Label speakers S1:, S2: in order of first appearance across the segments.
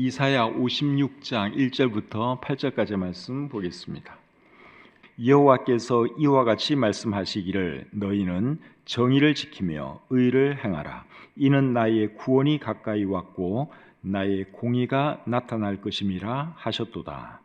S1: 이사야 56장 1절부터 8절까지 말씀 보겠습니다. 여호와께서 이와 같이 말씀하시기를 너희는 정의를 지키며 의를 행하라. 이는 나의 구원이 가까이 왔고 나의 공의가 나타날 것임이라 하셨도다.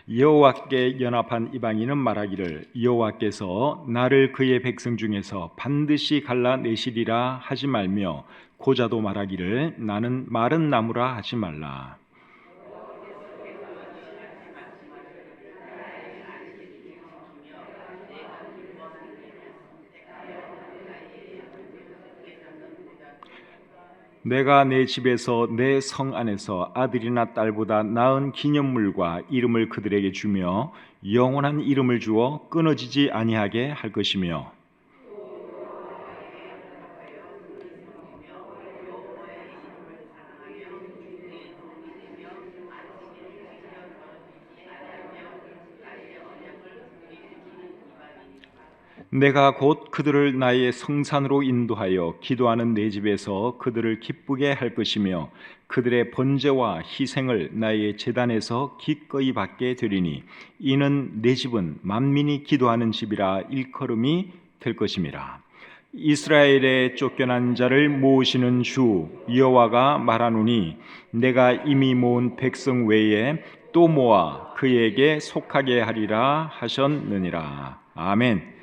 S1: 여호와께 연합한 이방인은 말하기를 여호와께서 나를 그의 백성 중에서 반드시 갈라내시리라 하지 말며 고자도 말하기를 나는 마른 나무라 하지 말라. 내가 내 집에서 내 성 안에서 아들이나 딸보다 나은 기념물과 이름을 그들에게 주며 영원한 이름을 주어 끊어지지 아니하게 할 것이며 내가 곧 그들을 나의 성산으로 인도하여 기도하는 내 집에서 그들을 기쁘게 할 것이며 그들의 번제와 희생을 나의 제단에서 기꺼이 받게 되리니 이는 내 집은 만민이 기도하는 집이라 일컬음이 될 것임이라. 이스라엘의 쫓겨난 자를 모으시는 주 여호와가 말하노니 내가 이미 모은 백성 외에 또 모아 그에게 속하게 하리라 하셨느니라. 아멘.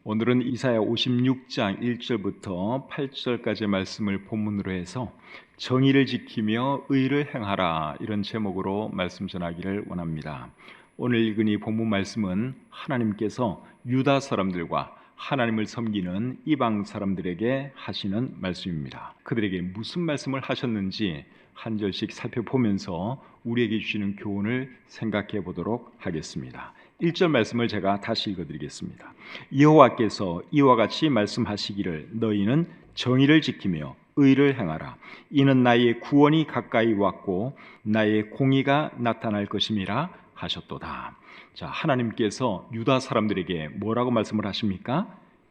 S1: 오늘은 이사야 56장 1절부터 8절까지 말씀을 본문으로 해서 정의를 지키며 의를 행하라 이런 제목으로 말씀 전하기를 원합니다. 오늘 읽은 이 본문 말씀은 하나님께서 유다 사람들과 하나님을 섬기는 이방 사람들에게 하시는 말씀입니다. 그들에게 무슨 말씀을 하셨는지 한 절씩 살펴보면서 우리에게 주시는 교훈을 생각해 보도록 하겠습니다. 1절 말씀을 제가 다시 읽어드리겠습니다. 여호와께서 이와 같이 말씀하시기를 너희는 정의를 지키며 의를 행하라. 이는 나의 구원이 가까이 왔고 나의 공의가 나타날 것임이라 하셨도다. 자, 하나님께서 유다 사람들에게 뭐라고 말씀을 하십니까?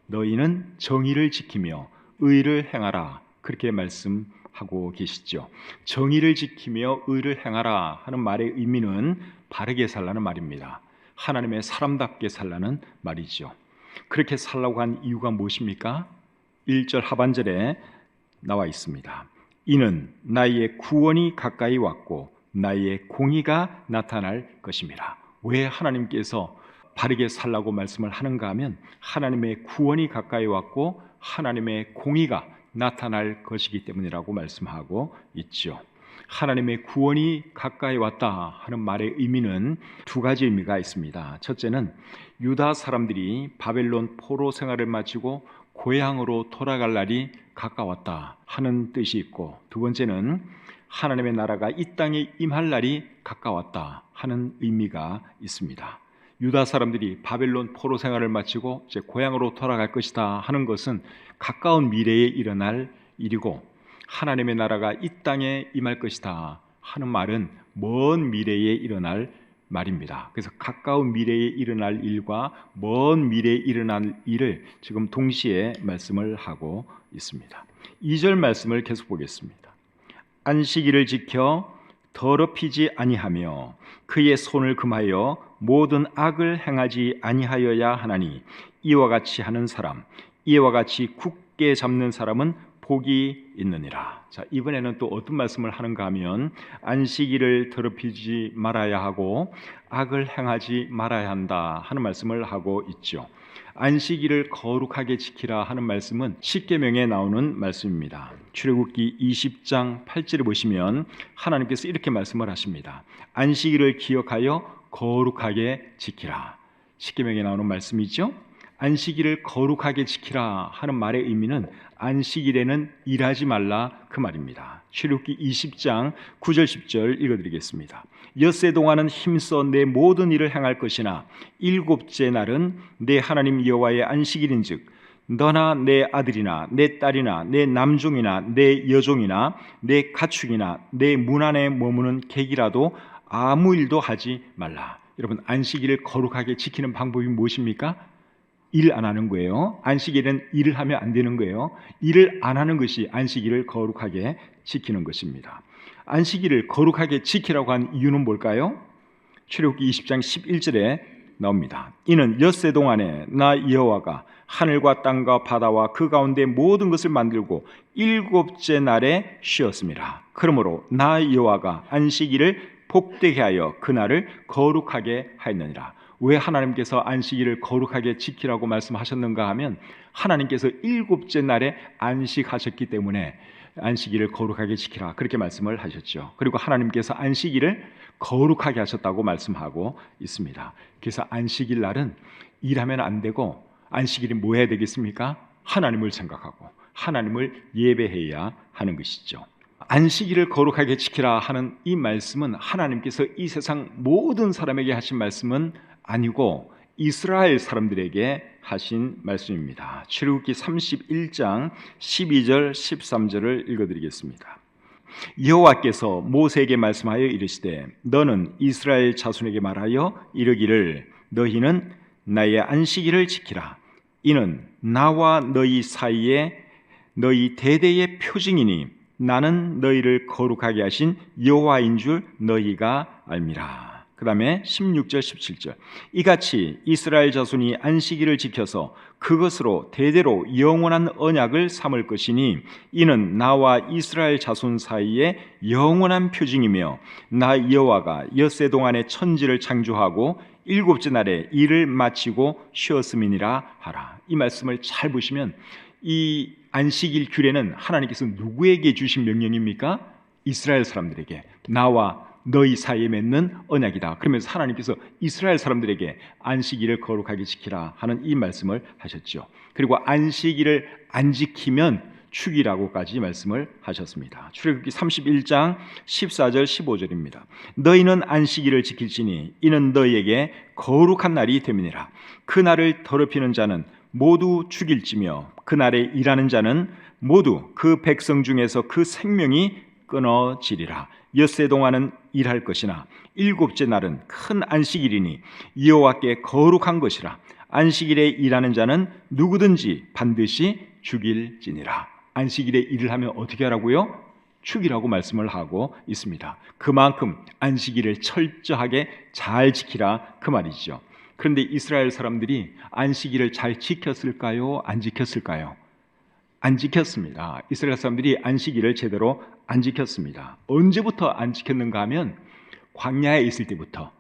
S1: 너희는 정의를 지키며 의를 행하라. 그렇게 말씀하고 계시죠. 정의를 지키며 의를 행하라 하는 말의 의미는 바르게 살라는 말입니다. 하나님의 사람답게 살라는 말이죠. 그렇게 살라고 한 이유가 무엇입니까? 1절 하반절에 나와 있습니다. 이는 나의 구원이 가까이 왔고 나의 공의가 나타날 것임이라. 왜 하나님께서 바르게 살라고 말씀을 하는가 하면 하나님의 구원이 가까이 왔고 하나님의 공의가 나타날 것이기 때문이라고 말씀하고 있죠. 하나님의 구원이 가까이 왔다 하는 말의 의미는 두 가지 의미가 있습니다. 첫째는 유다 사람들이 바벨론 포로 생활을 마치고 고향으로 돌아갈 날이 가까웠다 하는 뜻이 있고, 두 번째는 하나님의 나라가 이 땅에 임할 날이 가까웠다 하는 의미가 있습니다. 유다 사람들이 바벨론 포로 생활을 마치고 이제 고향으로 돌아갈 것이다 하는 것은 가까운 미래에 일어날 일이고, 하나님의 나라가 이 땅에 임할 것이다 하는 말은 먼 미래에 일어날 말입니다. 그래서 가까운 미래에 일어날 일과 먼 미래에 일어날 일을 지금 동시에 말씀을 하고 있습니다. 2절 말씀을 계속 보겠습니다. 안식일을 지켜 더럽히지 아니하며 그의 손을 금하여 모든 악을 행하지 아니하여야 하나니 이와 같이 하는 사람, 이와 같이 굳게 잡는 사람은 복이 있느니라. 자, 이번에는 또 어떤 말씀을 하는가 하면 안식일을 더럽히지 말아야 하고 악을 행하지 말아야 한다 하는 말씀을 하고 있죠. 안식일을 거룩하게 지키라 하는 말씀은 십계명에 나오는 말씀입니다. 출애굽기 20장 8절에 보시면 하나님께서 이렇게 말씀을 하십니다. 안식일을 기억하여 거룩하게 지키라. 십계명에 나오는 말씀이죠. 안식일을 거룩하게 지키라 하는 말의 의미는 안식일에는 일하지 말라 그 말입니다. 출애굽기 20장 9절 10절 읽어드리겠습니다. 엿새 동안은 힘써 내 모든 일을 행할 것이나 일곱째 날은 내 하나님 여호와의 안식일인즉 너나 내 아들이나 내 딸이나 내 남종이나 내 여종이나 내 가축이나 내 문 안에 머무는 객이라도 아무 일도 하지 말라. 여러분, 안식일을 거룩하게 지키는 방법이 무엇입니까? 일 안 하는 거예요. 안식일은 일을 하면 안 되는 거예요. 일을 안 하는 것이 안식일을 거룩하게 지키는 것입니다. 안식일을 거룩하게 지키라고 한 이유는 뭘까요? 출애굽기 20장 11절에 나옵니다. 이는 엿새 동안에 나 여호와가 하늘과 땅과 바다와 그 가운데 모든 것을 만들고 일곱째 날에 쉬었습니다. 그러므로 나 여호와가 안식일을 복되게 하여 그날을 거룩하게 하였느니라. 왜 하나님께서 안식일을 거룩하게 지키라고 말씀하셨는가 하면, 하나님께서 일곱째 날에 안식하셨기 때문에 안식일을 거룩하게 지키라, 그렇게 말씀을 하셨죠. 그리고 하나님께서 안식일을 거룩하게 하셨다고 말씀하고 있습니다. 그래서 안식일 날은 일하면 안 되고, 안식일이 뭐 해야 되겠습니까? 하나님을 생각하고 하나님을 예배해야 하는 것이죠. 안식일을 거룩하게 지키라 하는 이 말씀은 하나님께서 이 세상 모든 사람에게 하신 말씀은 아니고 이스라엘 사람들에게 하신 말씀입니다. 출애굽기 31장 12절 13절을 읽어드리겠습니다. 여호와께서 모세에게 말씀하여 이르시되 너는 이스라엘 자손에게 말하여 이르기를 너희는 나의 안식일을 지키라. 이는 나와 너희 사이에 너희 대대의 표징이니 나는 너희를 거룩하게 하신 여호와인 줄 너희가 알미라. 그 다음에 16절 17절 이같이 이스라엘 자손이 안식일을 지켜서 그것으로 대대로 영원한 언약을 삼을 것이니 이는 나와 이스라엘 자손 사이에 영원한 표징이며 나 여호와가 엿새 동안에 천지를 창조하고 일곱째 날에 일을 마치고 쉬었음이니라 하라. 이 말씀을 잘 보시면 이 안식일 규례는 하나님께서 누구에게 주신 명령입니까? 이스라엘 사람들에게, 나와 너희 사이에 맺는 언약이다. 그러면서 하나님께서 이스라엘 사람들에게 안식일을 거룩하게 지키라 하는 이 말씀을 하셨죠. 그리고 안식일을 안 지키면 죽이라고까지 말씀을 하셨습니다. 출애굽기 31장 14절 15절입니다. 너희는 안식일을 지킬지니 이는 너희에게 거룩한 날이 됨이니라. 그 날을 더럽히는 자는 모두 죽일지며 그 날에 일하는 자는 모두 그 백성 중에서 그 생명이 끊어지리라. 엿새 동안은 일할 것이나 일곱째 날은 큰 안식일이니 여호와께 거룩한 것이라. 안식일에 일하는 자는 누구든지 반드시 죽일지니라. 안식일에 일을 하면 어떻게 하라고요? 죽이라고 말씀을 하고 있습니다. 그만큼 안식일을 철저하게 잘 지키라 그 말이죠. 그런데 이스라엘 사람들이 안식일을 잘 지켰을까요? 안 지켰을까요? 안 지켰습니다. 이스라엘 사람들이 안식일을 제대로 안 지켰습니다. 언제부터 안 지켰는가 하면 광야에 있을 때부터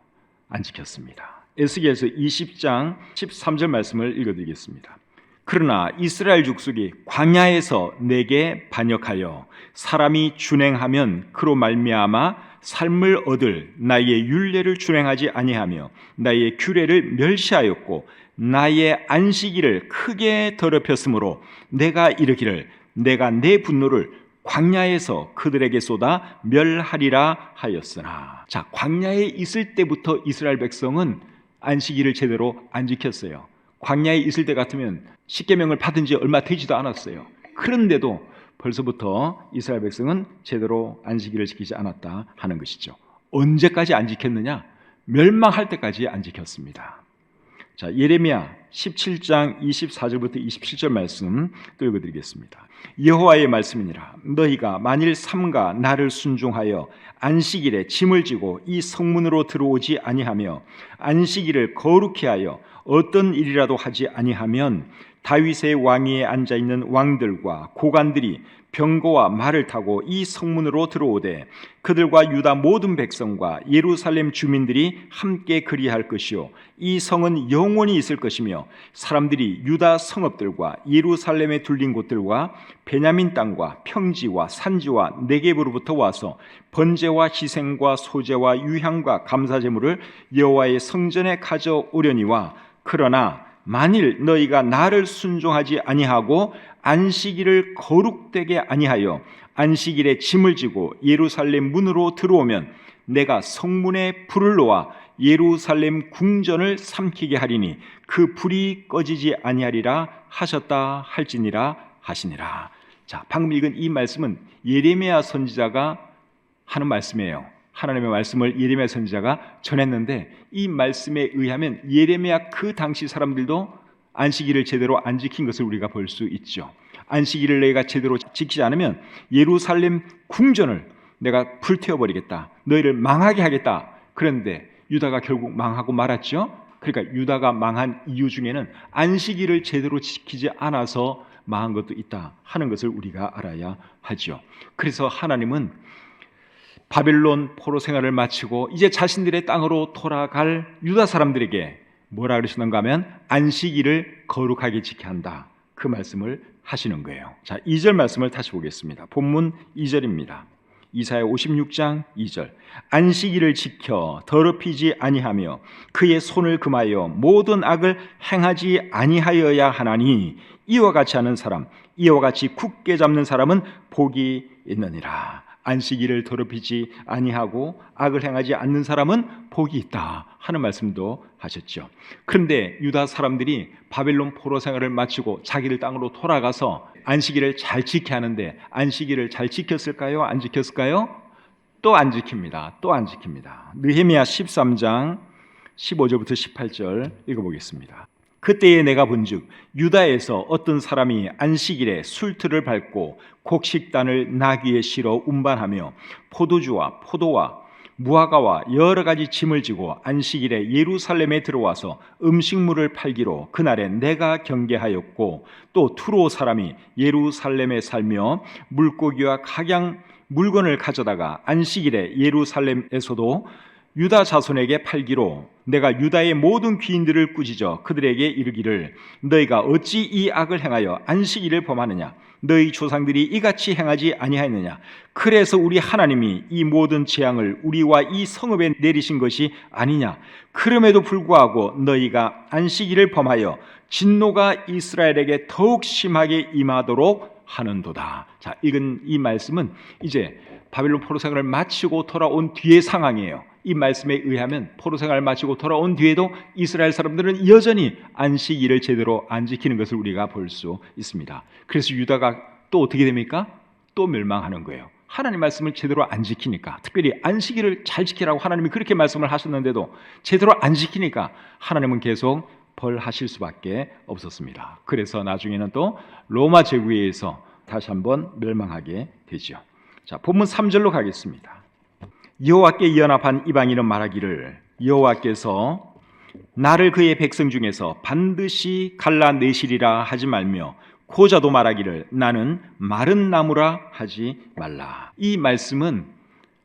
S1: 안 지켰습니다. 에스겔서 20장 13절 말씀을 읽어드리겠습니다. 그러나 이스라엘 족속이 광야에서 내게 반역하여 사람이 준행하면 그로 말미암아 삶을 얻을 나의 율례를 준행하지 아니하며 나의 규례를 멸시하였고 나의 안식일을 크게 더럽혔으므로 내가 이르기를 내가 내 분노를 광야에서 그들에게 쏟아 멸하리라 하였으나. 자, 광야에 있을 때부터 이스라엘 백성은 안식일을 제대로 안 지켰어요. 광야에 있을 때 같으면 십계명을 받은 지 얼마 되지도 않았어요. 그런데도 벌써부터 이스라엘 백성은 제대로 안식일을 지키지 않았다 하는 것이죠. 언제까지 안 지켰느냐? 멸망할 때까지 안 지켰습니다. 자, 예레미야 17장 24절부터 27절 말씀 읽어드리겠습니다. 여호와의 말씀이니라. 너희가 만일 삼가 나를 순종하여 안식일에 짐을 지고 이 성문으로 들어오지 아니하며 안식일을 거룩히 하여 어떤 일이라도 하지 아니하면 다윗의 왕위에 앉아있는 왕들과 고관들이 병거와 말을 타고 이 성문으로 들어오되 그들과 유다 모든 백성과 예루살렘 주민들이 함께 그리할 것이요 이 성은 영원히 있을 것이며 사람들이 유다 성읍들과 예루살렘에 둘린 곳들과 베냐민 땅과 평지와 산지와 네겝으로부터 와서 번제와 희생과 소제와 유향과 감사제물을 여호와의 성전에 가져오려니와 그러나 만일 너희가 나를 순종하지 아니하고 안식일을 거룩되게 아니하여 안식일에 짐을 지고 예루살렘 문으로 들어오면 내가 성문에 불을 놓아 예루살렘 궁전을 삼키게 하리니 그 불이 꺼지지 아니하리라 하셨다 할지니라 하시니라. 자, 방금 읽은 이 말씀은 예레미야 선지자가 하는 말씀이에요. 하나님의 말씀을 예레미야 선지자가 전했는데, 이 말씀에 의하면 예레미야 그 당시 사람들도 안식일을 제대로 안 지킨 것을 우리가 볼 수 있죠. 안식일을 너희가 제대로 지키지 않으면 예루살렘 궁전을 내가 불태워버리겠다, 너희를 망하게 하겠다. 그런데 유다가 결국 망하고 말았죠. 그러니까 유다가 망한 이유 중에는 안식일을 제대로 지키지 않아서 망한 것도 있다 하는 것을 우리가 알아야 하죠. 그래서 하나님은 바벨론 포로 생활을 마치고 이제 자신들의 땅으로 돌아갈 유다 사람들에게 뭐라 그러시는가 하면 안식일을 거룩하게 지켜야 한다, 그 말씀을 하시는 거예요. 자, 2절 말씀을 다시 보겠습니다. 본문 2절입니다. 이사야 56장 2절. 안식일을 지켜 더럽히지 아니하며 그의 손을 금하여 모든 악을 행하지 아니하여야 하나니 이와 같이 하는 사람, 이와 같이 굳게 잡는 사람은 복이 있느니라. 안식일을 더럽히지 아니하고 악을 행하지 않는 사람은 복이 있다 하는 말씀도 하셨죠. 그런데 유다 사람들이 바벨론 포로 생활을 마치고 자기들 땅으로 돌아가서 안식일을 잘 지켜야 하는데 안식일을 잘 지켰을까요? 안 지켰을까요? 또 안 지킵니다. 또 안 지킵니다. 느헤미야 13장 15절부터 18절 읽어보겠습니다. 그때에 내가 본즉 유다에서 어떤 사람이 안식일에 술틀을 밟고 곡식단을 나귀에 실어 운반하며 포도주와 포도와 무화과와 여러 가지 짐을 지고 안식일에 예루살렘에 들어와서 음식물을 팔기로 그날에 내가 경계하였고, 또 투로 사람이 예루살렘에 살며 물고기와 각양 물건을 가져다가 안식일에 예루살렘에서도 유다 자손에게 팔기로 내가 유다의 모든 귀인들을 꾸짖어 그들에게 이르기를 너희가 어찌 이 악을 행하여 안식일을 범하느냐, 너희 조상들이 이같이 행하지 아니하였느냐. 그래서 우리 하나님이 이 모든 재앙을 우리와 이 성읍에 내리신 것이 아니냐. 그럼에도 불구하고 너희가 안식일을 범하여 진노가 이스라엘에게 더욱 심하게 임하도록 하는도다. 자, 읽은 이 말씀은 이제 바벨론 포로 생활을 마치고 돌아온 뒤의 상황이에요. 이 말씀에 의하면 포로 생활을 마치고 돌아온 뒤에도 이스라엘 사람들은 여전히 안식일을 제대로 안 지키는 것을 우리가 볼 수 있습니다. 그래서 유다가 또 어떻게 됩니까? 또 멸망하는 거예요. 하나님 말씀을 제대로 안 지키니까, 특별히 안식일을 잘 지키라고 하나님이 그렇게 말씀을 하셨는데도 제대로 안 지키니까 하나님은 계속 벌하실 수밖에 없었습니다. 그래서 나중에는 또 로마 제국에 의해서 다시 한번 멸망하게 되죠. 자, 본문 3절로 가겠습니다. 여호와께 연합한 이방인은 말하기를 여호와께서 나를 그의 백성 중에서 반드시 갈라내시리라 하지 말며 고자도 말하기를 나는 마른 나무라 하지 말라. 이 말씀은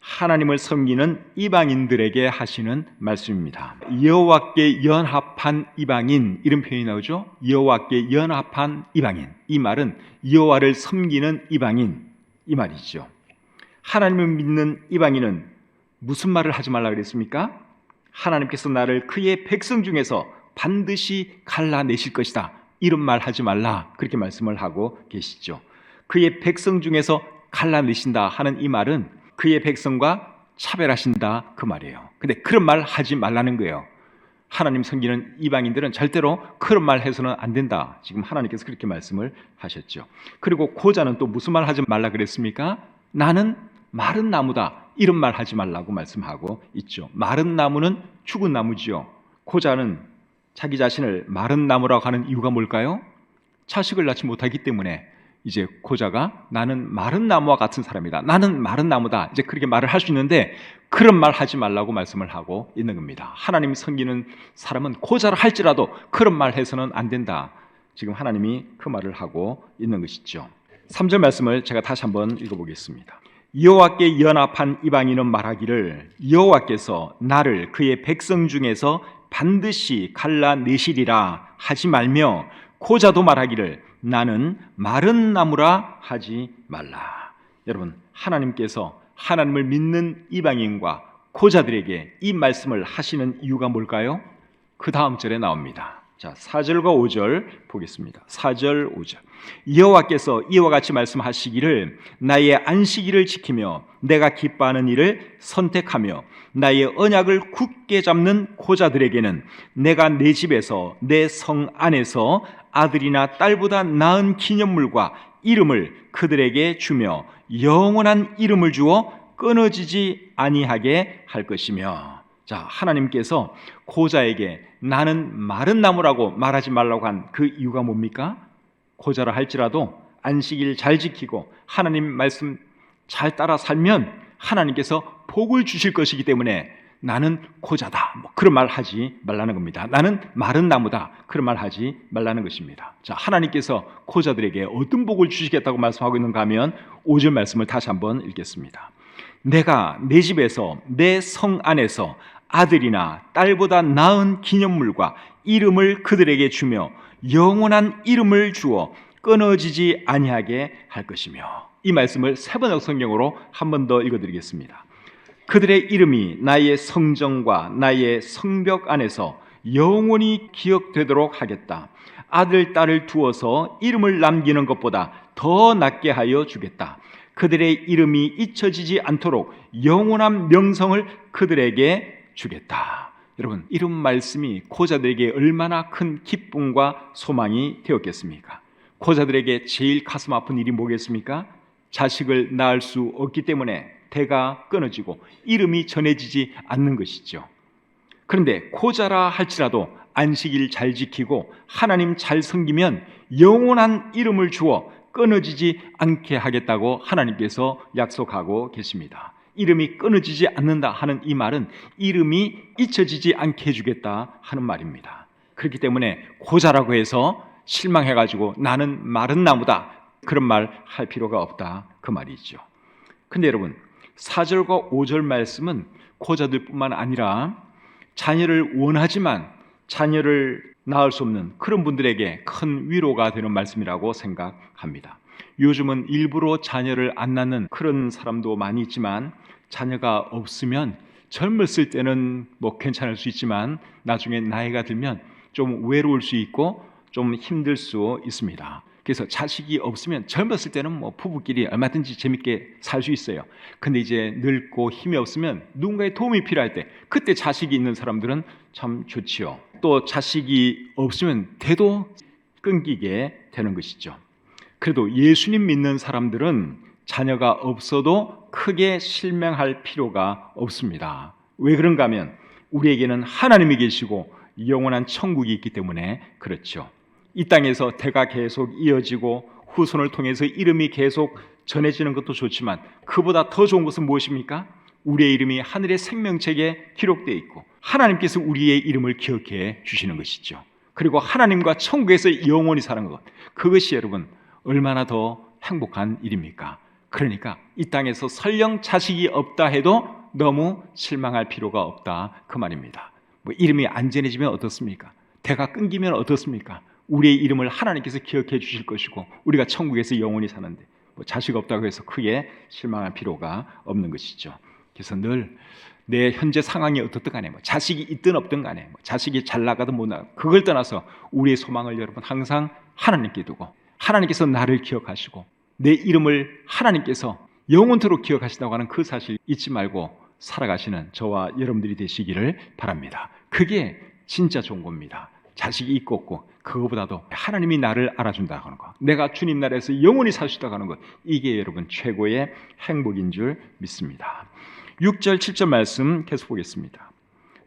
S1: 하나님을 섬기는 이방인들에게 하시는 말씀입니다. 여호와께 연합한 이방인, 이런 표현이 나오죠. 여호와께 연합한 이방인, 이 말은 여호와를 섬기는 이방인, 이 말이죠. 하나님을 믿는 이방인은 무슨 말을 하지 말라 그랬습니까? 하나님께서 나를 그의 백성 중에서 반드시 갈라내실 것이다, 이런 말 하지 말라, 그렇게 말씀을 하고 계시죠. 그의 백성 중에서 갈라내신다 하는 이 말은 그의 백성과 차별하신다, 그 말이에요. 근데 그런 말 하지 말라는 거예요. 하나님 섬기는 이방인들은 절대로 그런 말 해서는 안 된다, 지금 하나님께서 그렇게 말씀을 하셨죠. 그리고 고자는 또 무슨 말 하지 말라 그랬습니까? 나는 마른 나무다, 이런 말 하지 말라고 말씀하고 있죠. 마른 나무는 죽은 나무지요. 고자는 자기 자신을 마른 나무라고 하는 이유가 뭘까요? 자식을 낳지 못하기 때문에 이제 고자가 나는 마른 나무와 같은 사람이다, 나는 마른 나무다, 이제 그렇게 말을 할 수 있는데 그런 말 하지 말라고 말씀을 하고 있는 겁니다. 하나님 섬기는 사람은 고자를 할지라도 그런 말 해서는 안 된다, 지금 하나님이 그 말을 하고 있는 것이죠. 3절 말씀을 제가 다시 한번 읽어보겠습니다. 여호와께 연합한 이방인은 말하기를 여호와께서 나를 그의 백성 중에서 반드시 갈라내시리라 하지 말며 고자도 말하기를 나는 마른 나무라 하지 말라. 여러분, 하나님께서 하나님을 믿는 이방인과 고자들에게 이 말씀을 하시는 이유가 뭘까요? 그 다음 절에 나옵니다. 자, 4절과 5절 보겠습니다. 4절, 5절. 여호와께서 이와 같이 말씀하시기를 나의 안식일을 지키며 내가 기뻐하는 일을 선택하며 나의 언약을 굳게 잡는 고자들에게는 내가 내 집에서 내 성 안에서 아들이나 딸보다 나은 기념물과 이름을 그들에게 주며 영원한 이름을 주어 끊어지지 아니하게 할 것이며. 자, 하나님께서 고자에게 나는 마른 나무라고 말하지 말라고 한 그 이유가 뭡니까? 고자라 할지라도 안식일 잘 지키고 하나님 말씀 잘 따라 살면 하나님께서 복을 주실 것이기 때문에 나는 고자다, 그런 말 하지 말라는 겁니다. 나는 마른 나무다, 그런 말 하지 말라는 것입니다. 자, 하나님께서 고자들에게 어떤 복을 주시겠다고 말씀하고 있는가 하면 5절 말씀을 다시 한번 읽겠습니다. 내가 내 집에서 내 성 안에서 아들이나 딸보다 나은 기념물과 이름을 그들에게 주며 영원한 이름을 주어 끊어지지 아니하게 할 것이며. 이 말씀을 세번역 성경으로 한 번 더 읽어드리겠습니다. 그들의 이름이 나의 성정과 나의 성벽 안에서 영원히 기억되도록 하겠다. 아들, 딸을 두어서 이름을 남기는 것보다 더 낫게 하여 주겠다. 그들의 이름이 잊혀지지 않도록 영원한 명성을 그들에게 주겠다. 여러분, 이런 말씀이 고자들에게 얼마나 큰 기쁨과 소망이 되었겠습니까? 고자들에게 제일 가슴 아픈 일이 뭐겠습니까? 자식을 낳을 수 없기 때문에 대가 끊어지고 이름이 전해지지 않는 것이죠. 그런데 고자라 할지라도 안식일 잘 지키고 하나님 잘 섬기면 영원한 이름을 주어 끊어지지 않게 하겠다고 하나님께서 약속하고 계십니다. 이름이 끊어지지 않는다 하는 이 말은 이름이 잊혀지지 않게 해주겠다 하는 말입니다. 그렇기 때문에 고자라고 해서 실망해가지고 나는 마른 나무다, 그런 말 할 필요가 없다, 그 말이죠. 근데 여러분, 4절과 5절 말씀은 고자들뿐만 아니라 자녀를 원하지만 자녀를 낳을 수 없는 그런 분들에게 큰 위로가 되는 말씀이라고 생각합니다. 요즘은 일부러 자녀를 안 낳는 그런 사람도 많이 있지만 자녀가 없으면 젊었을 때는 괜찮을 수 있지만 나중에 나이가 들면 좀 외로울 수 있고 좀 힘들 수 있습니다. 그래서 자식이 없으면 젊었을 때는 부부끼리 얼마든지 재밌게 살 수 있어요. 근데 이제 늙고 힘이 없으면 누군가의 도움이 필요할 때 그때 자식이 있는 사람들은 참 좋지요. 또 자식이 없으면 대도 끊기게 되는 것이죠. 그래도 예수님 믿는 사람들은 자녀가 없어도 크게 실망할 필요가 없습니다. 왜 그런가 하면 우리에게는 하나님이 계시고 영원한 천국이 있기 때문에 그렇죠. 이 땅에서 대가 계속 이어지고 후손을 통해서 이름이 계속 전해지는 것도 좋지만 그보다 더 좋은 것은 무엇입니까? 우리의 이름이 하늘의 생명책에 기록되어 있고 하나님께서 우리의 이름을 기억해 주시는 것이죠. 그리고 하나님과 천국에서 영원히 사는 것, 그것이 여러분 얼마나 더 행복한 일입니까? 그러니까 이 땅에서 설령 자식이 없다 해도 너무 실망할 필요가 없다, 그 말입니다. 이름이 안 전해지면 어떻습니까? 대가 끊기면 어떻습니까? 우리의 이름을 하나님께서 기억해 주실 것이고 우리가 천국에서 영원히 사는데 자식 없다고 해서 크게 실망할 필요가 없는 것이죠. 그래서 늘 내 현재 상황이 어떻든 간에 자식이 있든 없든 간에 자식이 잘 나가든 못 나가든 그걸 떠나서 우리의 소망을 여러분 항상 하나님께 두고 하나님께서 나를 기억하시고 내 이름을 하나님께서 영원토록 기억하신다고 하는 그 사실 잊지 말고 살아가시는 저와 여러분들이 되시기를 바랍니다. 그게 진짜 좋은 겁니다. 자식이 있고 없고 그거보다도 하나님이 나를 알아준다고 하는 것, 내가 주님 나라에서 영원히 살 수 있다고 하는 것, 이게 여러분 최고의 행복인 줄 믿습니다. 6절 7절 말씀 계속 보겠습니다.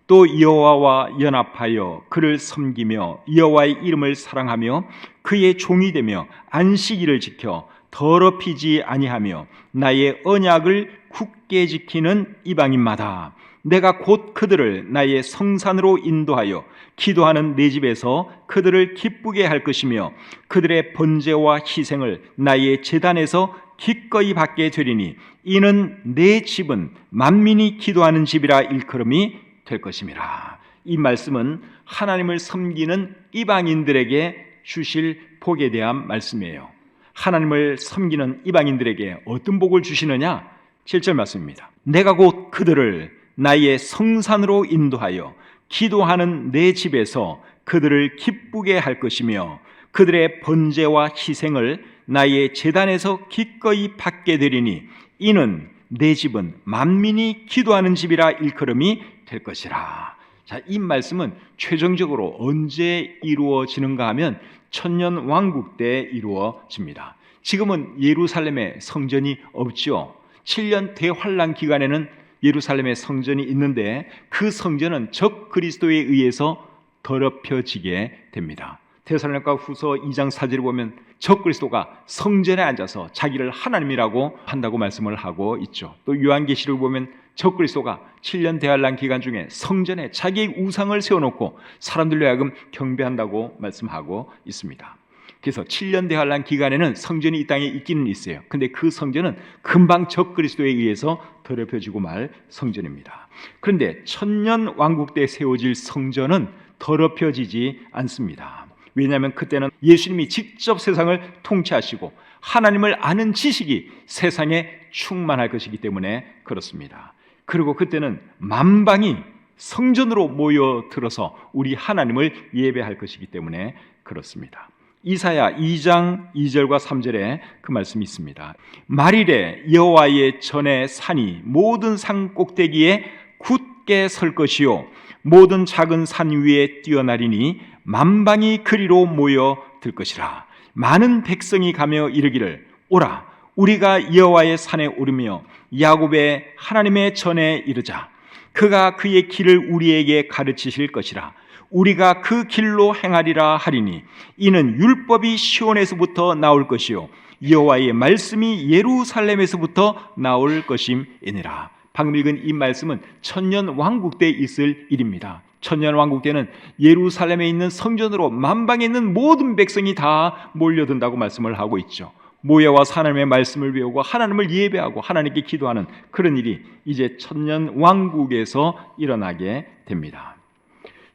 S1: 또 여호와와 연합하여 그를 섬기며 여호와의 이름을 사랑하며 그의 종이 되며 안식일을 지켜 더럽히지 아니하며 나의 언약을 굳게 지키는 이방인마다 내가 곧 그들을 나의 성산으로 인도하여 기도하는 내 집에서 그들을 기쁘게 할 것이며 그들의 번제와 희생을 나의 제단에서 기꺼이 받게 되리니 이는 내 집은 만민이 기도하는 집이라 일컬음이 될 것임이라. 이 말씀은 하나님을 섬기는 이방인들에게 주실 복에 대한 말씀이에요. 하나님을 섬기는 이방인들에게 어떤 복을 주시느냐? 7절 말씀입니다. 내가 곧 그들을 나의 성산으로 인도하여 기도하는 내 집에서 그들을 기쁘게 할 것이며 그들의 번제와 희생을 나의 제단에서 기꺼이 받게 되리니 이는 내 집은 만민이 기도하는 집이라 일컬음이 될 것이라. 자, 이 말씀은 최종적으로 언제 이루어지는가 하면 천년 왕국 때 이루어집니다. 지금은 예루살렘에 성전이 없죠. 7년 대환란 기간에는 예루살렘에 성전이 있는데 그 성전은 적 그리스도에 의해서 더럽혀지게 됩니다. 데살로니가 후서 2장 4절에 보면 적 그리스도가 성전에 앉아서 자기를 하나님이라고 한다고 말씀을 하고 있죠. 또 요한계시록을 보면 적 그리스도가 7년 대환란 기간 중에 성전에 자기의 우상을 세워놓고 사람들로 하여금 경배한다고 말씀하고 있습니다. 그래서 7년 대환란 기간에는 성전이 이 땅에 있기는 있어요. 근데 그 성전은 금방 적 그리스도에 의해서 더럽혀지고 말 성전입니다. 그런데 천년 왕국 때 세워질 성전은 더럽혀지지 않습니다. 왜냐하면 그때는 예수님이 직접 세상을 통치하시고 하나님을 아는 지식이 세상에 충만할 것이기 때문에 그렇습니다. 그리고 그때는 만방이 성전으로 모여들어서 우리 하나님을 예배할 것이기 때문에 그렇습니다. 이사야 2장 2절과 3절에 그 말씀이 있습니다. 말일에 여호와의 전에 산이 모든 산 꼭대기에 굳게 설 것이요 모든 작은 산 위에 뛰어나리니 만방이 그리로 모여들 것이라. 많은 백성이 가며 이르기를 오라 우리가 여호와의 산에 오르며 야곱의 하나님의 전에 이르자. 그가 그의 길을 우리에게 가르치실 것이라. 우리가 그 길로 행하리라 하리니 이는 율법이 시온에서부터 나올 것이요 여호와의 말씀이 예루살렘에서부터 나올 것임이니라. 방금 읽은 이 말씀은 천년 왕국 때 있을 일입니다. 천년 왕국 때는 예루살렘에 있는 성전으로 만방에 있는 모든 백성이 다 몰려든다고 말씀을 하고 있죠. 모여와서 하나님의 말씀을 배우고 하나님을 예배하고 하나님께 기도하는 그런 일이 이제 천년 왕국에서 일어나게 됩니다.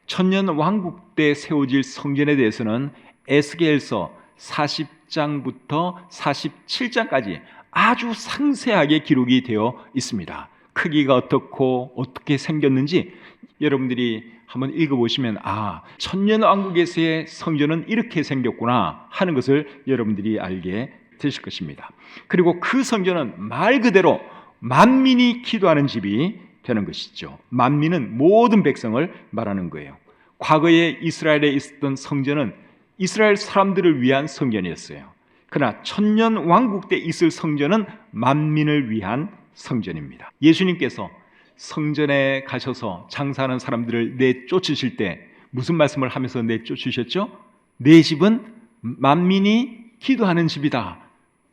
S1: 천년 왕국 때 세워질 성전에 대해서는 에스겔서 40장부터 47장까지 아주 상세하게 기록이 되어 있습니다. 크기가 어떻고 어떻게 생겼는지 여러분들이 한번 읽어보시면 천년 왕국에서의 성전은 이렇게 생겼구나 하는 것을 여러분들이 알게 되실 것입니다. 그리고 그 성전은 말 그대로 만민이 기도하는 집이 되는 것이죠. 만민은 모든 백성을 말하는 거예요. 과거에 이스라엘에 있었던 성전은 이스라엘 사람들을 위한 성전이었어요. 그러나 천년 왕국 때 있을 성전은 만민을 위한 성전입니다. 예수님께서 성전에 가셔서 장사하는 사람들을 내쫓으실 때 무슨 말씀을 하면서 내쫓으셨죠? 내 집은 만민이 기도하는 집이다.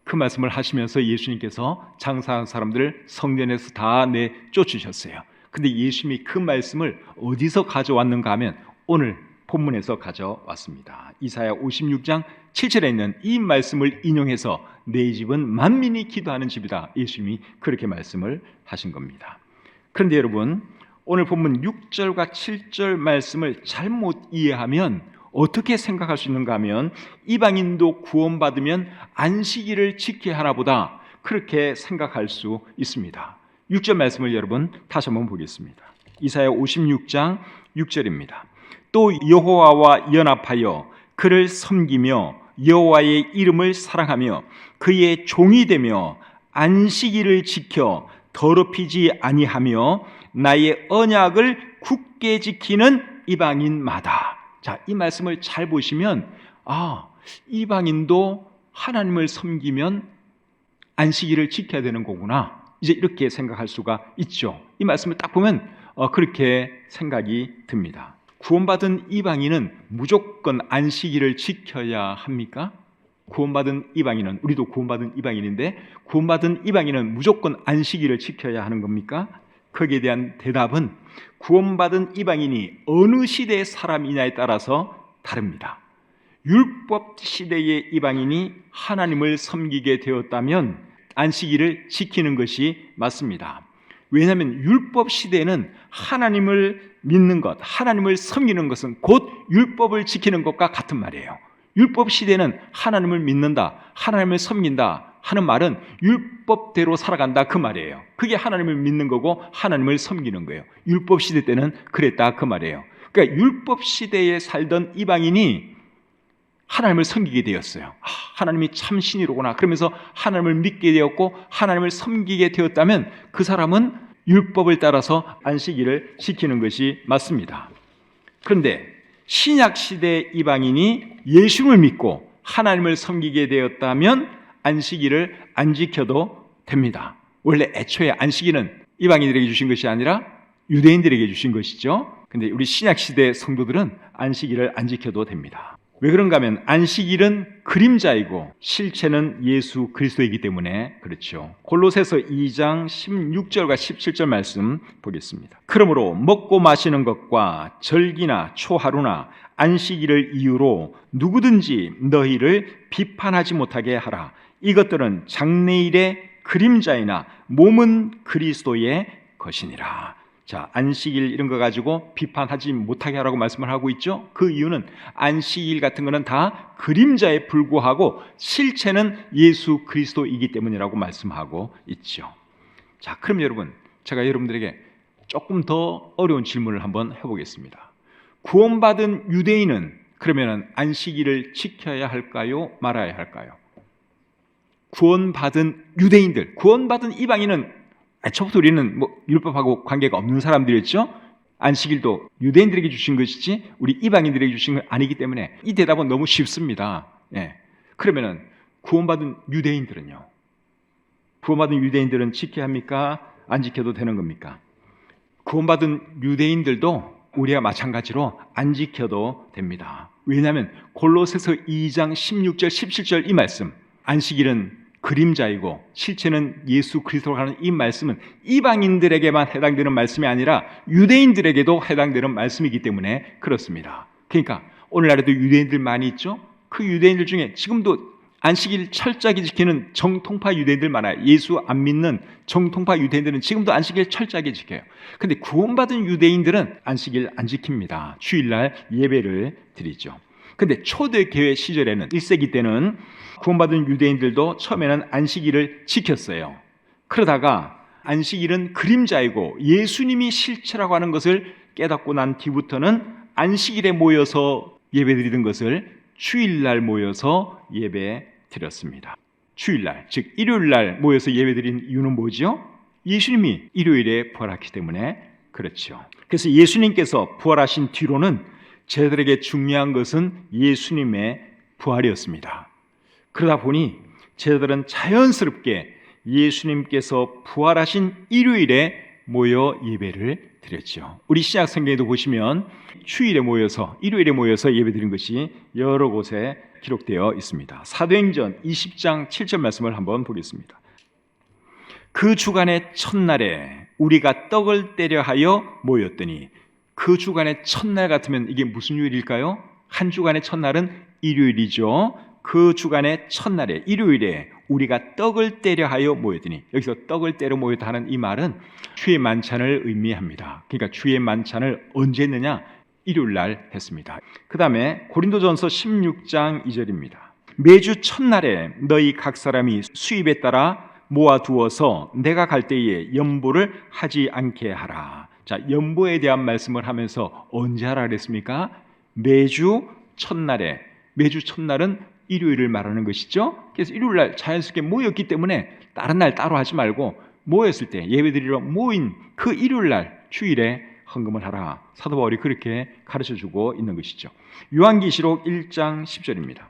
S1: 그 말씀을 하시면서 예수님께서 장사하는 사람들을 성전에서 다 내쫓으셨어요. 근데 예수님이 그 말씀을 어디서 가져왔는가 하면 오늘 본문에서 가져왔습니다. 이사야 56장 7절에 있는 이 말씀을 인용해서 내 집은 만민이 기도하는 집이다. 예수님이 그렇게 말씀을 하신 겁니다. 그런데 여러분, 오늘 본문 6절과 7절 말씀을 잘못 이해하면 어떻게 생각할 수 있는가 하면 이방인도 구원받으면 안식일을 지켜야 하나 보다 그렇게 생각할 수 있습니다. 6절 말씀을 여러분 다시 한번 보겠습니다. 이사야 56장 6절입니다. 또 여호와와 연합하여 그를 섬기며 여호와의 이름을 사랑하며 그의 종이 되며 안식일을 지켜 더럽히지 아니하며 나의 언약을 굳게 지키는 이방인마다. 자, 이 말씀을 잘 보시면 이방인도 하나님을 섬기면 안식일을 지켜야 되는 거구나. 이제 이렇게 생각할 수가 있죠. 이 말씀을 딱 보면 그렇게 생각이 듭니다. 구원받은 이방인은 무조건 안식일을 지켜야 합니까? 구원받은 이방인은, 우리도 구원받은 이방인인데 구원받은 이방인은 무조건 안식일을 지켜야 하는 겁니까? 거기에 대한 대답은 구원받은 이방인이 어느 시대의 사람이냐에 따라서 다릅니다. 율법 시대의 이방인이 하나님을 섬기게 되었다면 안식일을 지키는 것이 맞습니다. 왜냐하면 율법 시대에는 하나님을 믿는 것, 하나님을 섬기는 것은 곧 율법을 지키는 것과 같은 말이에요. 율법 시대는 하나님을 믿는다, 하나님을 섬긴다 하는 말은 율법대로 살아간다 그 말이에요. 그게 하나님을 믿는 거고 하나님을 섬기는 거예요. 율법 시대 때는 그랬다 그 말이에요. 그러니까 율법 시대에 살던 이방인이 하나님을 섬기게 되었어요. 하나님이 참 신이로구나. 그러면서 하나님을 믿게 되었고 하나님을 섬기게 되었다면 그 사람은 율법을 따라서 안식일을 지키는 것이 맞습니다. 그런데 신약 시대 이방인이 예수를 믿고 하나님을 섬기게 되었다면 안식일을 안 지켜도 됩니다. 원래 애초에 안식일은 이방인들에게 주신 것이 아니라 유대인들에게 주신 것이죠. 근데 우리 신약 시대 성도들은 안식일을 안 지켜도 됩니다. 왜 그런가 하면 안식일은 그림자이고 실체는 예수 그리스도이기 때문에 그렇죠. 골로새서 2장 16절과 17절 말씀 보겠습니다. 그러므로 먹고 마시는 것과 절기나 초하루나 안식일을 이유로 누구든지 너희를 비판하지 못하게 하라. 이것들은 장래일의 그림자이나 몸은 그리스도의 것이니라. 자, 안식일 이런 거 가지고 비판하지 못하게 하라고 말씀을 하고 있죠. 그 이유는 안식일 같은 거는 다 그림자에 불과하고 실체는 예수 그리스도이기 때문이라고 말씀하고 있죠. 자, 그럼 여러분, 제가 여러분들에게 조금 더 어려운 질문을 한번 해보겠습니다. 구원받은 유대인은 그러면 안식일을 지켜야 할까요? 말아야 할까요? 구원받은 유대인들, 구원받은 이방인은 애초부터 우리는 율법하고 관계가 없는 사람들이었죠. 안식일도 유대인들에게 주신 것이지 우리 이방인들에게 주신 건 아니기 때문에 이 대답은 너무 쉽습니다. 그러면은 구원받은 유대인들은요? 구원받은 유대인들은 지켜야 합니까? 안 지켜도 되는 겁니까? 구원받은 유대인들도 우리와 마찬가지로 안 지켜도 됩니다. 왜냐하면 골로새서 2장 16절 17절 이 말씀, 안식일은 그림자이고 실체는 예수 그리스도로 가는 이 말씀은 이방인들에게만 해당되는 말씀이 아니라 유대인들에게도 해당되는 말씀이기 때문에 그렇습니다. 그러니까 오늘날에도 유대인들 많이 있죠. 그 유대인들 중에 지금도 안식일 철저하게 지키는 정통파 유대인들 많아요. 예수 안 믿는 정통파 유대인들은 지금도 안식일 철저하게 지켜요. 근데 구원받은 유대인들은 안식일 안 지킵니다. 주일날 예배를 드리죠. 근데 초대교회 시절에는 1세기 때는 구원받은 유대인들도 처음에는 안식일을 지켰어요. 그러다가 안식일은 그림자이고 예수님이 실체라고 하는 것을 깨닫고 난 뒤부터는 안식일에 모여서 예배드리던 것을 주일날 모여서 예배드렸습니다. 주일날, 즉 일요일날 모여서 예배드린 이유는 뭐죠? 예수님이 일요일에 부활하기 때문에 그렇죠. 그래서 예수님께서 부활하신 뒤로는 저희들에게 중요한 것은 예수님의 부활이었습니다. 그러다 보니 저희들은 자연스럽게 예수님께서 부활하신 일요일에 모여 예배를 드렸죠. 우리 신약 성경에도 보시면 주일에 모여서 일요일에 모여서 예배드린 것이 여러 곳에 기록되어 있습니다. 사도행전 20장 7절 말씀을 한번 보겠습니다. 그 주간의 첫날에 우리가 떡을 떼려 하여 모였더니, 그 주간의 첫날 같으면 이게 무슨 요일일까요? 한 주간의 첫날은 일요일이죠. 그 주간의 첫날에 일요일에 우리가 떡을 떼려 하여 모였더니, 여기서 떡을 떼려 모였다 하는 이 말은 주의 만찬을 의미합니다. 그러니까 주의 만찬을 언제 했느냐? 일요일날 했습니다. 그 다음에 고린도전서 16장 2절입니다. 매주 첫날에 너희 각 사람이 수입에 따라 모아두어서 내가 갈 때에 연보를 하지 않게 하라. 자, 연보에 대한 말씀을 하면서 언제 하라 그랬습니까? 매주 첫날에, 매주 첫날은 일요일을 말하는 것이죠. 그래서 일요일날 자연스럽게 모였기 때문에 다른 날 따로 하지 말고 모였을 때 예배드리러 모인 그 일요일날 주일에 헌금을 하라. 사도 바울이 그렇게 가르쳐주고 있는 것이죠. 요한계시록 1장 10절입니다.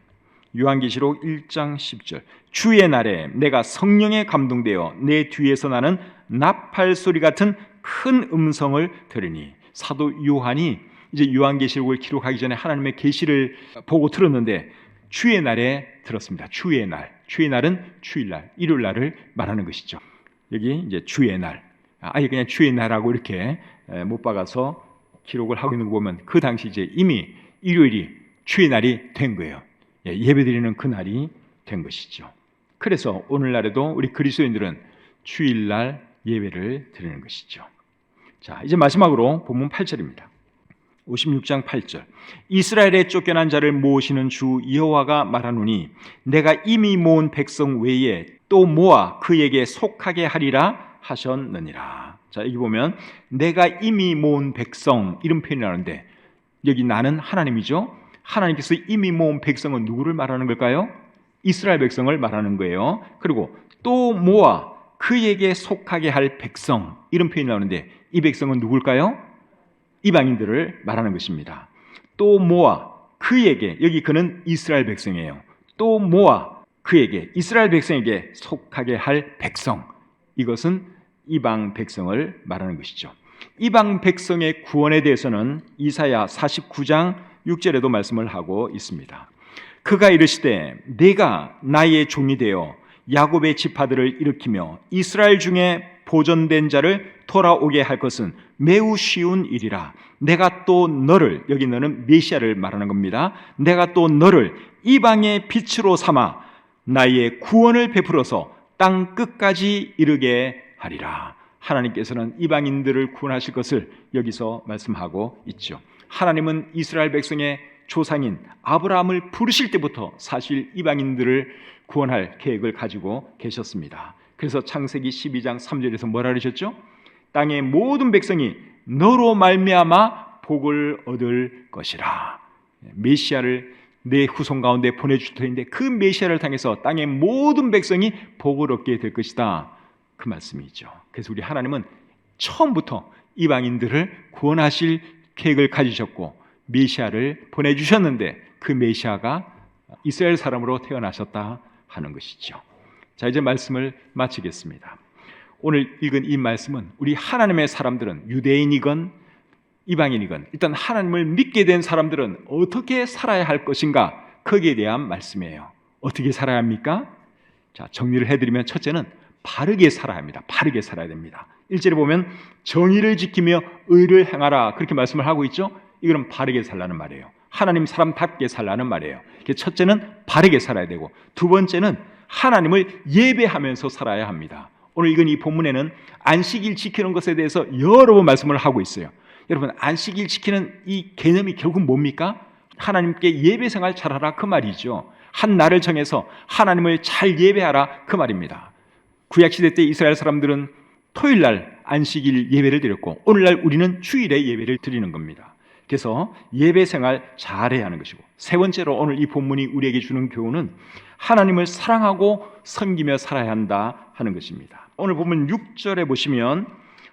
S1: 요한계시록 1장 10절. 주의 날에 내가 성령에 감동되어 내 뒤에서 나는 나팔 소리 같은 큰 음성을 들으니, 사도 요한이 이제 요한계시록을 기록하기 전에 하나님의 계시를 보고 들었는데 주의 날에 들었습니다. 주의 날, 주의 날은 주일날, 일요일날을 말하는 것이죠. 여기 이제 주의 날, 아예 그냥 주의 날하고 이렇게 못 박아서 기록을 하고 있는 거 보면 그 당시 이제 이미 일요일이 주의 날이 된 거예요. 예배드리는 그 날이 된 것이죠. 그래서 오늘날에도 우리 그리스도인들은 주일날 예배를 드리는 것이죠. 자, 이제 마지막으로 본문 8절입니다. 56장 8절. 이스라엘에 쫓겨난 자를 모으시는 주 여호와가 말하노니 내가 이미 모은 백성 외에 또 모아 그에게 속하게 하리라 하셨느니라. 자, 여기 보면 내가 이미 모은 백성 이런 표현이 나오는데 여기 나는 하나님이죠. 하나님께서 이미 모은 백성은 누구를 말하는 걸까요? 이스라엘 백성을 말하는 거예요. 그리고 또 모아 그에게 속하게 할 백성, 이런 표현이 나오는데 이 백성은 누굴까요? 이방인들을 말하는 것입니다. 또 모아 그에게, 여기 그는 이스라엘 백성이에요. 또 모아 그에게, 이스라엘 백성에게 속하게 할 백성, 이것은 이방 백성을 말하는 것이죠. 이방 백성의 구원에 대해서는 이사야 49장 6절에도 말씀을 하고 있습니다. 그가 이르시되 내가 나의 종이 되어 야곱의 지파들을 일으키며 이스라엘 중에 보존된 자를 돌아오게 할 것은 매우 쉬운 일이라. 내가 또 너를, 여기 너는 메시아를 말하는 겁니다. 내가 또 너를 이방의 빛으로 삼아 나의 구원을 베풀어서 땅 끝까지 이르게 하리라. 하나님께서는 이방인들을 구원하실 것을 여기서 말씀하고 있죠. 하나님은 이스라엘 백성의 조상인 아브라함을 부르실 때부터 사실 이방인들을 구원할 계획을 가지고 계셨습니다. 그래서 창세기 12장 3절에서 뭐라 그러셨죠? 땅의 모든 백성이 너로 말미암아 복을 얻을 것이라. 메시아를 내 후손 가운데 보내줄 터인데 그 메시아를 통해서 땅의 모든 백성이 복을 얻게 될 것이다, 그 말씀이죠. 그래서 우리 하나님은 처음부터 이방인들을 구원하실 계획을 가지셨고 메시아를 보내주셨는데 그 메시아가 이스라엘 사람으로 태어나셨다 하는 것이죠. 자, 이제 말씀을 마치겠습니다. 오늘 읽은 이 말씀은 우리 하나님의 사람들은 유대인이건 이방인이건 일단 하나님을 믿게 된 사람들은 어떻게 살아야 할 것인가, 거기에 대한 말씀이에요. 어떻게 살아야 합니까? 자, 정리를 해드리면 첫째는 바르게 살아야 합니다. 바르게 살아야 됩니다. 1절에 보면 정의를 지키며 의를 행하라, 그렇게 말씀을 하고 있죠. 이거는 바르게 살라는 말이에요. 하나님 사람답게 살라는 말이에요. 첫째는 바르게 살아야 되고, 두 번째는 하나님을 예배하면서 살아야 합니다. 오늘 읽은 이 본문에는 안식일 지키는 것에 대해서 여러 번 말씀을 하고 있어요. 여러분, 안식일 지키는 이 개념이 결국 뭡니까? 하나님께 예배 생활 잘하라, 그 말이죠. 한 날을 정해서 하나님을 잘 예배하라, 그 말입니다. 구약시대 때 이스라엘 사람들은 토요일 날 안식일 예배를 드렸고 오늘날 우리는 주일에 예배를 드리는 겁니다. 그래서 예배 생활 잘해야 하는 것이고, 세 번째로 오늘 이 본문이 우리에게 주는 교훈은 하나님을 사랑하고 섬기며 살아야 한다 하는 것입니다. 오늘 본문 6절에 보시면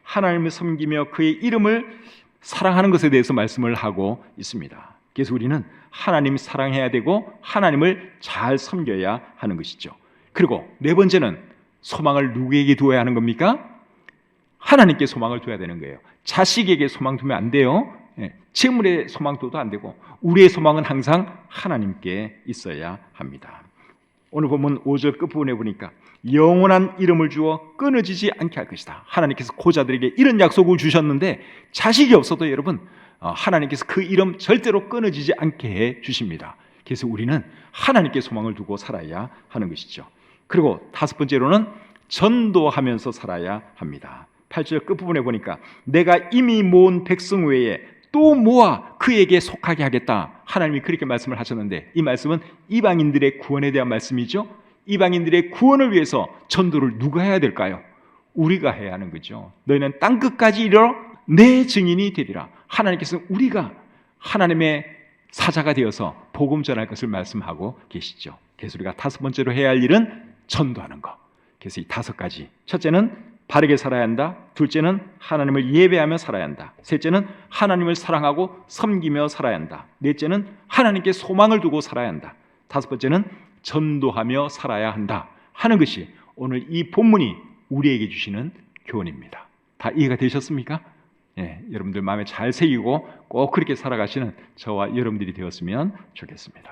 S1: 하나님을 섬기며 그의 이름을 사랑하는 것에 대해서 말씀을 하고 있습니다. 그래서 우리는 하나님 사랑해야 되고 하나님을 잘 섬겨야 하는 것이죠. 그리고 네 번째는 소망을 누구에게 두어야 하는 겁니까? 하나님께 소망을 둬야 되는 거예요. 자식에게 소망 두면 안 돼요. 재물에 소망 둬도 안 되고 우리의 소망은 항상 하나님께 있어야 합니다. 오늘 보면 5절 끝부분에 보니까 영원한 이름을 주어 끊어지지 않게 할 것이다. 하나님께서 고자들에게 이런 약속을 주셨는데 자식이 없어도 여러분, 하나님께서 그 이름 절대로 끊어지지 않게 해 주십니다. 그래서 우리는 하나님께 소망을 두고 살아야 하는 것이죠. 그리고 다섯 번째로는 전도하면서 살아야 합니다. 8절 끝부분에 보니까 내가 이미 모은 백성 외에 또 모아 그에게 속하게 하겠다. 하나님이 그렇게 말씀을 하셨는데 이 말씀은 이방인들의 구원에 대한 말씀이죠. 이방인들의 구원을 위해서 전도를 누가 해야 될까요? 우리가 해야 하는 거죠. 너희는 땅 끝까지 이르러 내 증인이 되리라. 하나님께서는 우리가 하나님의 사자가 되어서 복음 전할 것을 말씀하고 계시죠. 그래서 우리가 다섯 번째로 해야 할 일은 전도하는 것. 그래서 이 다섯 가지, 첫째는 바르게 살아야 한다. 둘째는 하나님을 예배하며 살아야 한다. 셋째는 하나님을 사랑하고 섬기며 살아야 한다. 넷째는 하나님께 소망을 두고 살아야 한다. 다섯 번째는 전도하며 살아야 한다 하는 것이 오늘 이 본문이 우리에게 주시는 교훈입니다. 다 이해가 되셨습니까? 여러분들 마음에 잘 새기고 꼭 그렇게 살아가시는 저와 여러분들이 되었으면 좋겠습니다.